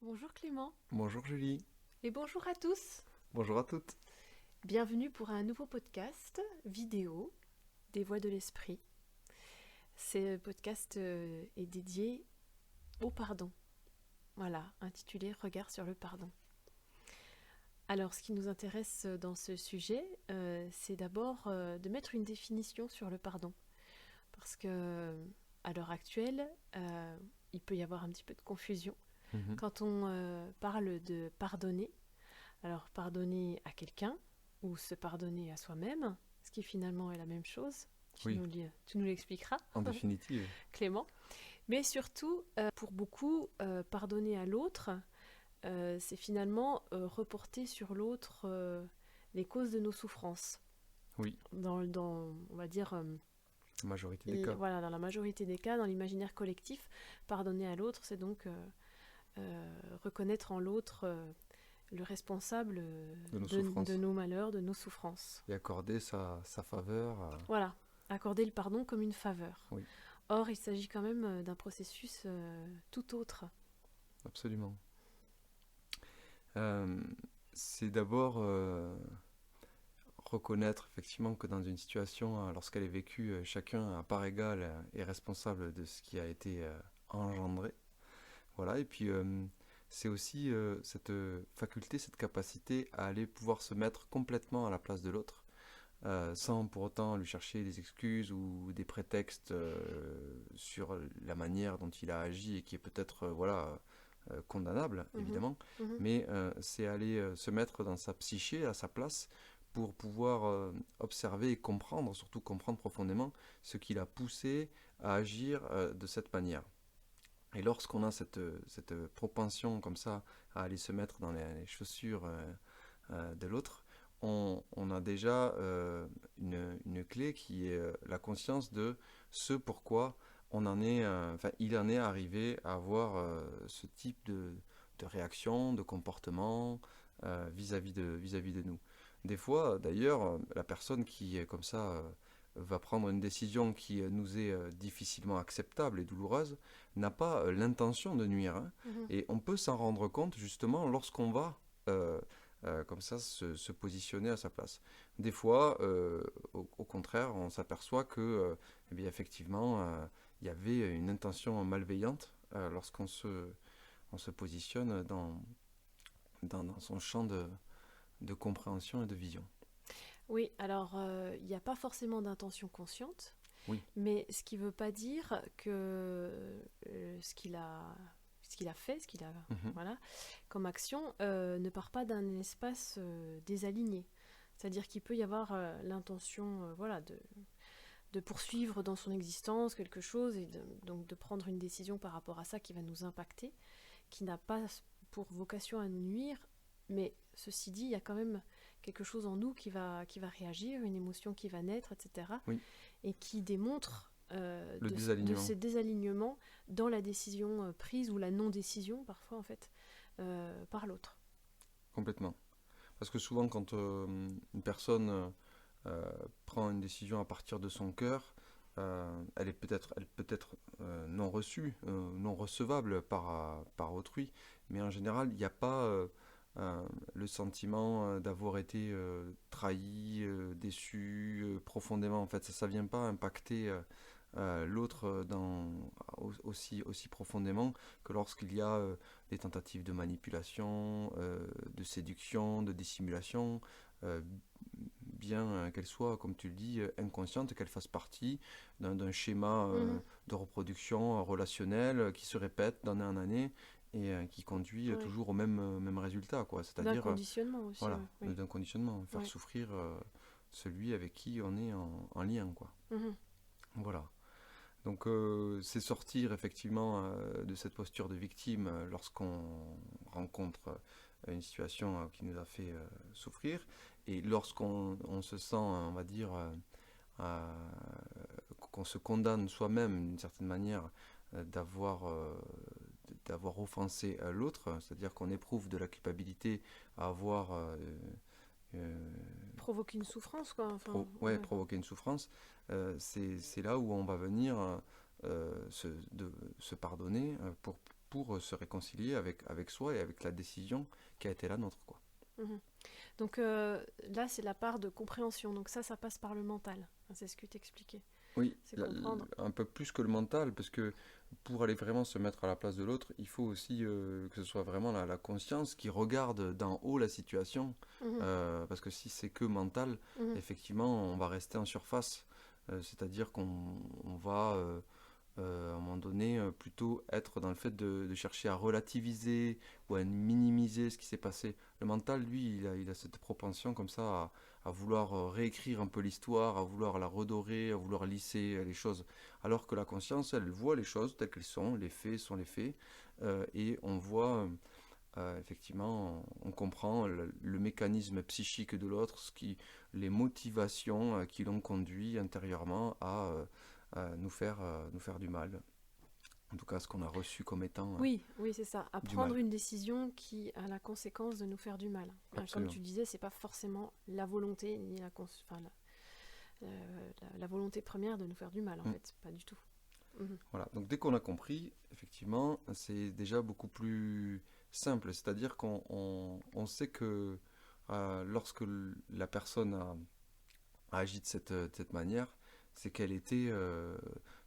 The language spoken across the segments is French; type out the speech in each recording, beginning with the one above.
Bonjour Clément Bonjour Julie, et bonjour à tous. bonjour à toutes. Bienvenue pour un nouveau podcast vidéo des Voix de l'Esprit. Ce podcast est dédié au pardon. Voilà, intitulé Regard sur le pardon. Alors, ce qui nous intéresse dans ce sujet, c'est d'abord de mettre une définition sur le pardon. Parce que, à l'heure actuelle, il peut y avoir un petit peu de confusion. Mhm. Quand on parle de pardonner, alors pardonner à quelqu'un ou se pardonner à soi-même, ce qui finalement est la même chose, Oui, tu nous l'expliqueras, en définitive. Clément. Mais surtout, pour beaucoup, pardonner à l'autre, c'est finalement reporter sur l'autre les causes de nos souffrances. Oui, On va dire, la majorité des cas. voilà, dans la majorité des cas, dans l'imaginaire collectif, pardonner à l'autre, c'est donc reconnaître en l'autre le responsable De nos de souffrances. nos malheurs, de nos souffrances. Et accorder sa faveur. Voilà, accorder le pardon comme une faveur. Oui, Or, il s'agit quand même d'un processus tout autre. absolument. Euh, c'est d'abord reconnaître effectivement que dans une situation, lorsqu'elle est vécue, chacun à part égale est responsable de ce qui a été engendré. Voilà, et puis c'est aussi cette faculté, cette capacité à aller pouvoir se mettre complètement à la place de l'autre, sans pour autant lui chercher des excuses ou des prétextes sur la manière dont il a agi et qui est peut-être condamnable, Mhm, évidemment, mhm, mais c'est aller se mettre dans sa psyché, à sa place, pour pouvoir observer et comprendre, surtout comprendre profondément ce qui l'a poussé à agir de cette manière. Et lorsqu'on a cette propension comme ça à aller se mettre dans les chaussures de l'autre, on a déjà une clé qui est la conscience de ce pourquoi il en est arrivé à avoir ce type de réaction, de comportement vis-à-vis de nous. Des fois, d'ailleurs, la personne qui est comme ça va prendre une décision qui nous est difficilement acceptable et douloureuse, n'a pas l'intention de nuire, hein. mhm. Et on peut s'en rendre compte justement lorsqu'on va comme ça se positionner à sa place. Des fois, au contraire, on s'aperçoit que, eh bien, effectivement, il y avait une intention malveillante on se positionne dans son champ de compréhension et de vision. Oui, alors il n'y a pas forcément d'intention consciente, Oui. mais ce qui ne veut pas dire que ce qu'il a fait, Mhm. voilà, comme action, ne part pas d'un espace désaligné. C'est-à-dire qu'il peut y avoir l'intention voilà, de poursuivre dans son existence quelque chose et donc de prendre une décision par rapport à ça qui va nous impacter, qui n'a pas pour vocation à nous nuire, mais ceci dit, il y a quand même quelque chose en nous qui va réagir, une émotion qui va naître, etc., Oui, et qui démontre le de désalignement, ces désalignements dans la décision prise ou la non-décision, parfois en fait, par l'autre. complètement. Parce que souvent, quand une personne prend une décision à partir de son cœur, elle peut être non reçue, non recevable par autrui, mais en général, il n'y a pas le sentiment d'avoir été trahi, déçu profondément. En fait, ça vient pas impacter l'autre aussi profondément que lorsqu'il y a des tentatives de manipulation, de séduction, de dissimulation, euh, bien qu'elle soit, comme tu le dis, inconsciente, qu'elle fasse partie d'un schéma Mhm. de reproduction relationnelle qui se répète d'année en année et qui conduit Ouais. toujours au même résultat, quoi. D'un C'est-à-dire, conditionnement aussi, voilà, ouais. Oui. d'un conditionnement, faire Ouais. souffrir celui avec qui on est en lien, quoi. Mhm. Voilà. Donc c'est sortir effectivement de cette posture de victime lorsqu'on rencontre une situation qui nous a fait souffrir et lorsqu'on se sent, on va dire, euh, qu'on se condamne soi-même d'une certaine manière d'avoir d'avoir offensé l'autre, c'est-à-dire qu'on éprouve de la culpabilité à avoir euh, Provoquer une souffrance, quoi. Enfin, ouais, ouais. provoquer une souffrance, c'est là où on va venir se pardonner pour se réconcilier avec soi et avec la décision qui a été la nôtre, quoi. Mhm. Donc là, c'est la part de compréhension. Donc ça passe par le mental. Enfin, c'est ce que tu expliquais. Oui, C'est comprendre. un peu plus que le mental, parce que pour aller vraiment se mettre à la place de l'autre, il faut aussi que ce soit vraiment la conscience qui regarde d'en haut la situation, Mhm. parce que si c'est que mental, Mhm. effectivement, on va rester en surface. C'est-à-dire qu'on va à un moment donné plutôt être dans le fait de chercher à relativiser ou à minimiser ce qui s'est passé. Le mental, lui, il a cette propension comme ça à vouloir réécrire un peu l'histoire, à vouloir la redorer, à vouloir lisser les choses. Alors que la conscience, elle voit les choses telles qu'elles sont les faits, et on voit effectivement, on comprend le mécanisme psychique de l'autre, les motivations qui l'ont conduit intérieurement à nous faire du mal. En tout cas, ce qu'on a reçu comme étant Oui, oui, c'est ça. À du prendre mal. une décision qui a la conséquence de nous faire du mal. Comme Absolument. tu disais, c'est pas forcément la volonté ni la volonté première de nous faire du mal, en Mm. fait. Pas du tout. Mhm. Voilà. Donc dès qu'on a compris, effectivement, c'est déjà beaucoup plus simple. C'est-à-dire on sait que lorsque la personne a agi de cette manière, c'est qu'elle était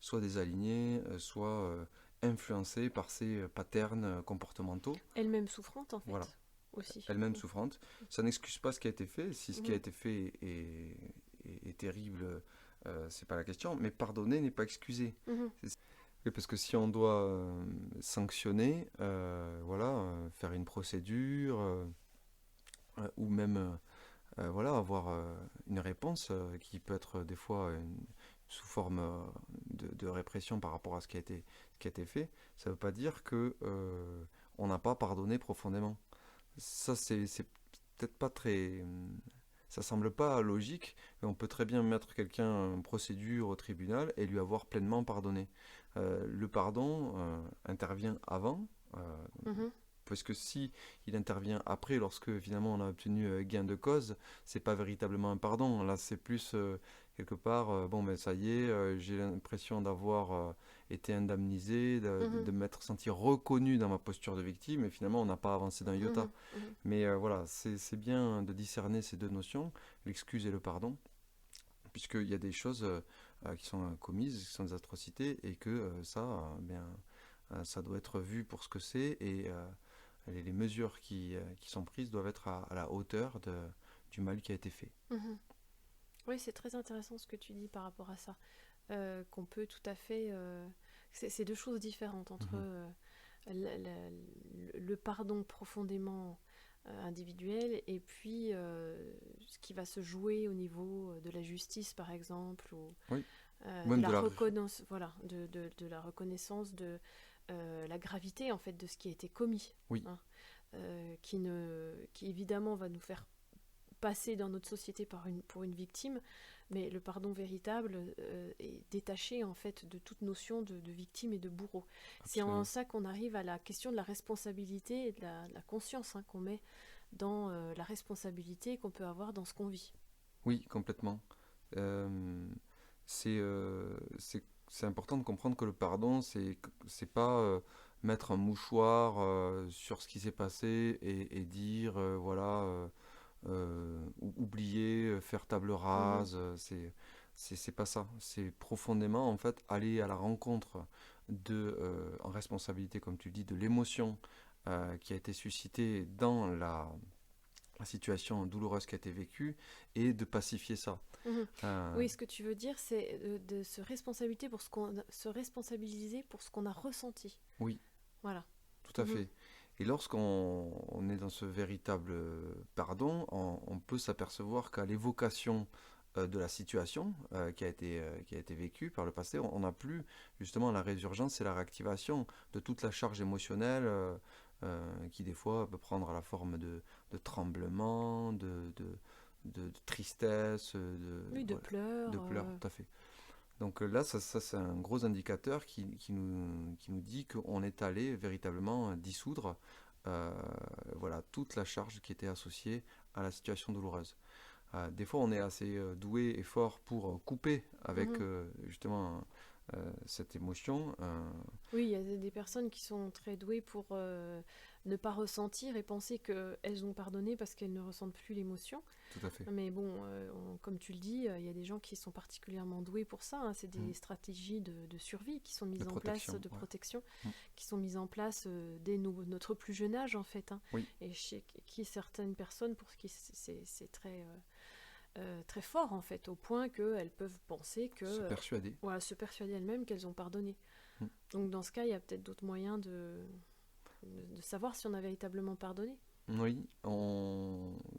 soit désalignée, soit influencée par ses patterns comportementaux. Elle-même souffrante, en Voilà, fait, aussi. elle-même Mhm. souffrante. Ça n'excuse pas ce qui a été fait. Si ce qui a Mhm. été fait est terrible, c'est pas la question. Mais pardonner n'est pas excuser. Mhm. Oui, parce que si on doit sanctionner, voilà, faire une procédure, ou même voilà, avoir une réponse qui peut être des fois sous forme de répression par rapport à ce qui a été fait, ça ne veut pas dire que on n'a pas pardonné profondément. Ça, c'est peut-être pas très. Ça semble pas logique, mais on peut très bien mettre quelqu'un en procédure au tribunal et lui avoir pleinement pardonné. Le pardon intervient avant, Mhm. parce que si il intervient après, lorsque finalement on a obtenu gain de cause, c'est pas véritablement un pardon. Là, c'est plus quelque part, bon, ben ça y est, j'ai l'impression d'avoir été indemnisé, Mhm. de m'être senti reconnu dans ma posture de victime, et finalement on n'a pas avancé d'un iota. Mhm. Mhm. Mais voilà, c'est bien de discerner ces deux notions, l'excuse et le pardon, puisqu'il y a des choses qui sont commises, qui sont des atrocités, et que ça, bien, ça doit être vu pour ce que c'est, et les mesures qui sont prises doivent être à la hauteur du mal qui a été fait. Mhm. Oui, c'est très intéressant ce que tu dis par rapport à ça. Qu'on peut tout à fait... c'est deux choses différentes entre Mhm. le pardon profondément individuel et puis ce qui va se jouer au niveau de la justice, par exemple, ou Oui, ou de même la de la... reconnaissance, voilà, de la reconnaissance de la gravité en fait de ce qui a été commis, Oui, hein, qui évidemment va nous faire passer dans notre société pour une victime, mais le pardon véritable est détaché en fait de toute notion de victime et de bourreau. C'est en absolument. ça qu'on arrive à la question de la responsabilité et de la conscience, hein, qu'on met dans la responsabilité qu'on peut avoir dans ce qu'on vit. Oui, complètement. Euh, c'est important de comprendre que le pardon, c'est pas mettre un mouchoir sur ce qui s'est passé et dire voilà oublier, faire table Mhm, rase, c'est pas ça. C'est profondément en fait aller à la rencontre en responsabilité, comme tu le dis, de l'émotion qui a été suscitée dans la situation douloureuse qui a été vécue et de pacifier ça. mhm. Euh, Oui, ce que tu veux dire, c'est de se responsabiliser pour ce qu'on a ressenti. oui, Voilà. tout à Mhm, fait. Et lorsqu'on on est dans ce véritable pardon, on peut s'apercevoir qu'à l'évocation de la situation qui a été vécue par le passé, on n'a plus justement la résurgence et la réactivation de toute la charge émotionnelle qui des fois peut prendre la forme de tremblement, de tristesse, oui, de voilà, pleurs. de pleurs, tout à fait. Donc là, ça c'est un gros indicateur qui nous dit qu'on est allé véritablement dissoudre euh, voilà, toute la charge qui était associée à la situation douloureuse. Des fois, on est assez doué et fort pour couper avec Mhm, justement cette émotion. Oui, il y a des personnes qui sont très douées pour ne pas ressentir et penser qu'elles ont pardonné parce qu'elles ne ressentent plus l'émotion. Tout à fait. Mais bon, comme tu le dis, il y a des gens qui sont particulièrement doués pour ça, hein. C'est des Mm. stratégies de survie qui sont mises De en place, protection, de ouais. protection, Mm. qui sont mises en place dès notre plus jeune âge, en fait, hein. Oui, Et chez qui certaines personnes, pour qui c'est très, très fort, en fait, au point qu'elles peuvent penser que, se persuader. voilà, se persuader elles-mêmes qu'elles ont pardonné. Mm. Donc dans ce cas, il y a peut-être d'autres moyens de savoir si on a véritablement pardonné. Oui,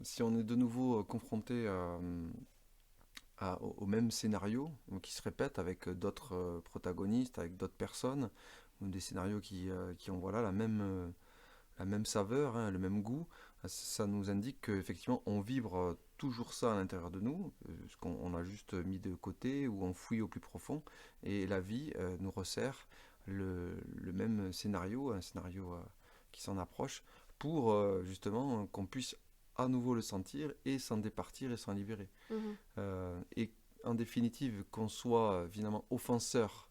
si on est de nouveau confronté au même scénario qui se répète avec d'autres protagonistes, avec d'autres personnes, ou des scénarios qui ont voilà, la même saveur, hein, le même goût, ça nous indique qu'effectivement on vibre toujours ça à l'intérieur de nous, ce qu'on a juste mis de côté ou enfoui au plus profond, et la vie nous resserre le même scénario, un scénario qui s'en approche, pour justement qu'on puisse à nouveau le sentir et s'en départir et s'en libérer. Mhm. Et en définitive, qu'on soit finalement offenseur,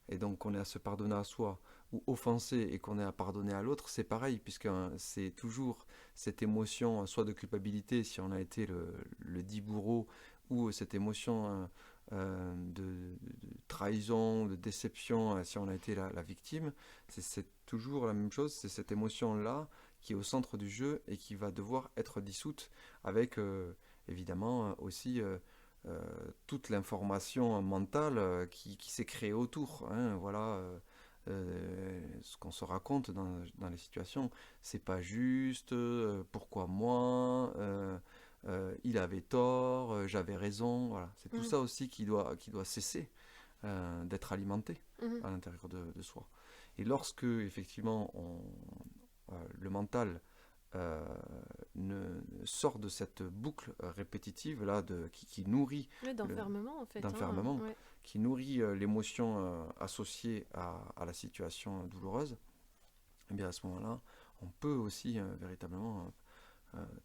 et donc qu'on ait à se pardonner à soi, ou offensé et qu'on ait à pardonner à l'autre, c'est pareil, puisque c'est toujours cette émotion, soit de culpabilité si on a été le dit bourreau, ou cette émotion de trahison, de déception si on a été la victime. C'est toujours la même chose, c'est cette émotion-là qui est au centre du jeu et qui va devoir être dissoute avec évidemment aussi toute l'information mentale qui s'est créée autour. Hein, voilà, ce qu'on se raconte dans les situations, c'est pas juste, pourquoi moi, il avait tort, j'avais raison. Voilà, c'est tout Mhm. ça aussi qui doit cesser d'être alimenté Mhm. à l'intérieur de soi. Et lorsque effectivement le mental euh, sort de cette boucle répétitive là qui nourrit Ouais, d'enfermement, en fait, hein. d'enfermement, Ouais. qui nourrit l'émotion associée à la situation douloureuse, et bien à ce moment-là, on peut aussi véritablement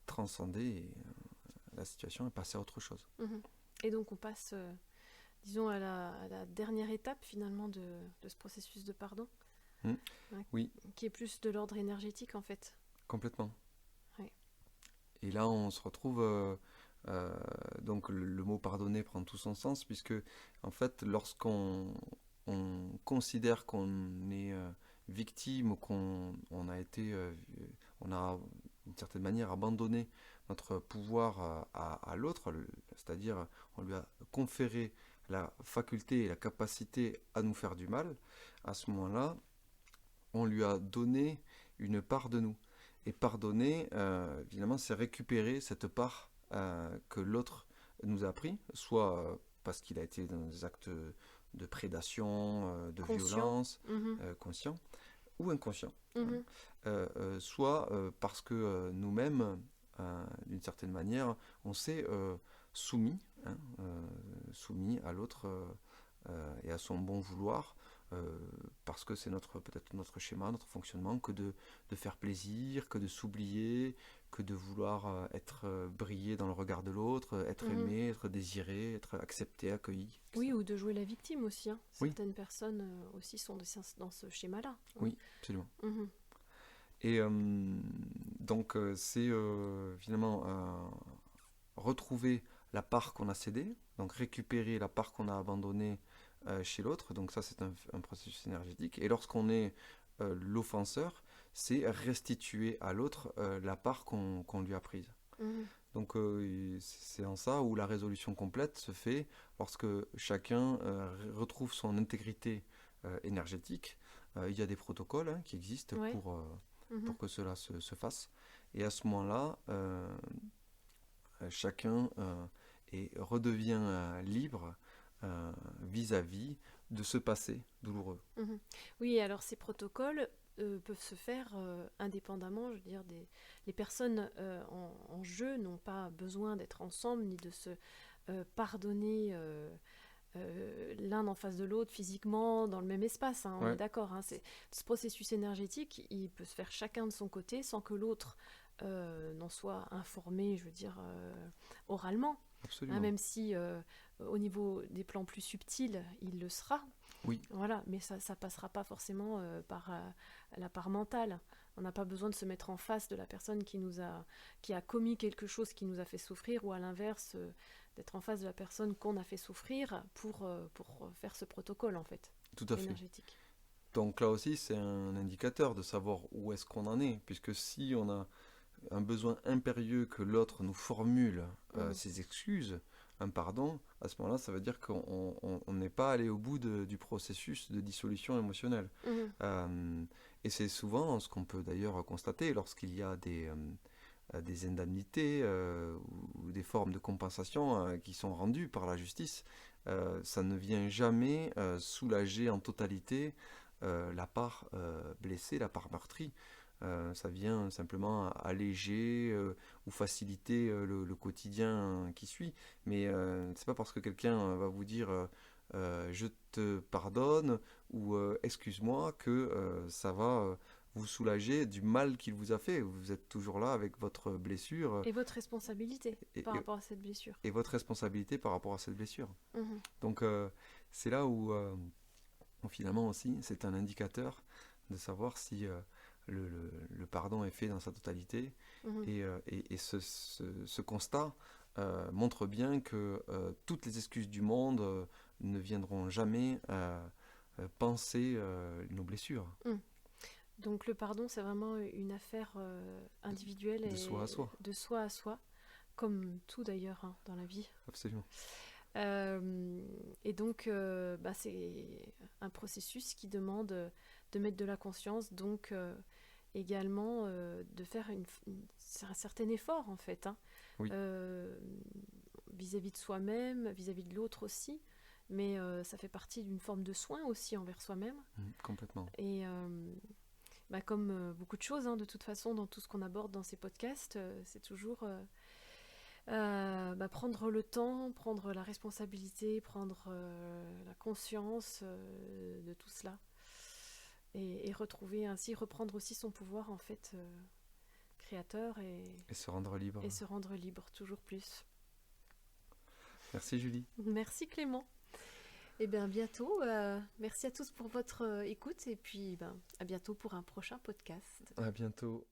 transcender la situation et passer à autre chose. Mhm. Et donc on passe, disons, à la dernière étape finalement de ce processus de pardon, Hmm. hein, Oui, qui est plus de l'ordre énergétique en fait. complètement. Ouais. Et là, on se retrouve. Donc, le mot pardonner prend tout son sens, puisque, en fait, lorsqu'on considère qu'on est victime ou on a été. On a, d'une certaine manière, abandonné notre pouvoir à l'autre, c'est-à-dire, on lui a conféré la faculté et la capacité à nous faire du mal, à ce moment-là, on lui a donné une part de nous. Et pardonner, évidemment, c'est récupérer cette part que l'autre nous a pris, soit parce qu'il a été dans des actes de prédation, de Conscient. violence, Mhm. conscient ou inconscient, hein. Mhm. Soit parce que nous-mêmes, d'une certaine manière, on s'est soumis, hein, soumis à l'autre et à son bon vouloir, euh, parce que c'est peut-être notre schéma, notre fonctionnement, que de faire plaisir, que de s'oublier, que de vouloir être briller dans le regard de l'autre, être Mhm. aimé, être désiré, être accepté, accueilli, Oui, etc. ou de jouer la victime aussi, hein. Oui, Certaines personnes aussi sont dans ce schéma-là, hein. oui, absolument. Mhm. Et donc c'est finalement retrouver la part qu'on a cédée, donc récupérer la part qu'on a abandonnée chez l'autre, donc ça c'est un processus énergétique. Et lorsqu'on est l'offenseur, c'est restituer à l'autre la part qu'on lui a prise. Mhm. Donc c'est en ça où la résolution complète se fait lorsque chacun retrouve son intégrité énergétique. Il y a des protocoles hein, qui existent Ouais. pour Mhm. que cela se fasse. Et à ce moment-là, chacun redevient libre vis-à-vis de ce passé douloureux. Mhm. Oui, alors ces protocoles peuvent se faire indépendamment, je veux dire, les personnes en jeu n'ont pas besoin d'être ensemble ni de se pardonner l'un en face de l'autre physiquement dans le même espace, hein, on est Ouais, d'accord, hein. Ce processus énergétique, il peut se faire chacun de son côté sans que l'autre n'en soit informé, je veux dire, oralement. Hein, absolument. même si au niveau des plans plus subtils, il le sera. Oui. Voilà, mais ça passera pas forcément par la part mentale. On n'a pas besoin de se mettre en face de la personne qui a commis quelque chose qui nous a fait souffrir, ou à l'inverse, d'être en face de la personne qu'on a fait souffrir pour faire ce protocole, en fait, Tout à fait. énergétique. Donc là aussi, c'est un indicateur de savoir où est-ce qu'on en est, puisque si on a un besoin impérieux que l'autre nous formule ses excuses, un pardon, à ce moment-là, ça veut dire qu'on n'est pas allé au bout du processus de dissolution émotionnelle. Et c'est souvent ce qu'on peut d'ailleurs constater lorsqu'il y a des indemnités ou des formes de compensation qui sont rendues par la justice. Ça ne vient jamais soulager en totalité la part blessée, la part meurtrie. Ça vient simplement alléger ou faciliter le quotidien qui suit. Mais c'est pas parce que quelqu'un va vous dire je te pardonne ou excuse-moi que ça va vous soulager du mal qu'il vous a fait. Vous êtes toujours là avec votre blessure. Et votre responsabilité par rapport à cette blessure. Et votre responsabilité par rapport à cette blessure. Mmh. Donc c'est là où finalement aussi c'est un indicateur de savoir si le pardon est fait dans sa totalité. Et ce constat montre bien que toutes les excuses du monde ne viendront jamais panser nos blessures. Donc le pardon, c'est vraiment une affaire individuelle De soi à soi. De soi à soi, comme tout d'ailleurs dans la vie. Absolument. Et donc, c'est un processus qui demande de mettre de la conscience, donc également de faire un certain effort en fait, Oui. Vis-à-vis de soi-même, vis-à-vis de l'autre aussi, mais ça fait partie d'une forme de soin aussi envers soi-même. Complètement. Et comme beaucoup de choses, de toute façon, dans tout ce qu'on aborde dans ces podcasts, c'est toujours prendre le temps, prendre la responsabilité, prendre la conscience de tout cela. Et reprendre aussi son pouvoir en fait créateur et se rendre libre. Et se rendre libre, toujours plus. Merci Julie. Merci Clément. Et bien bientôt, merci à tous pour votre écoute et puis à bientôt pour un prochain podcast. À bientôt.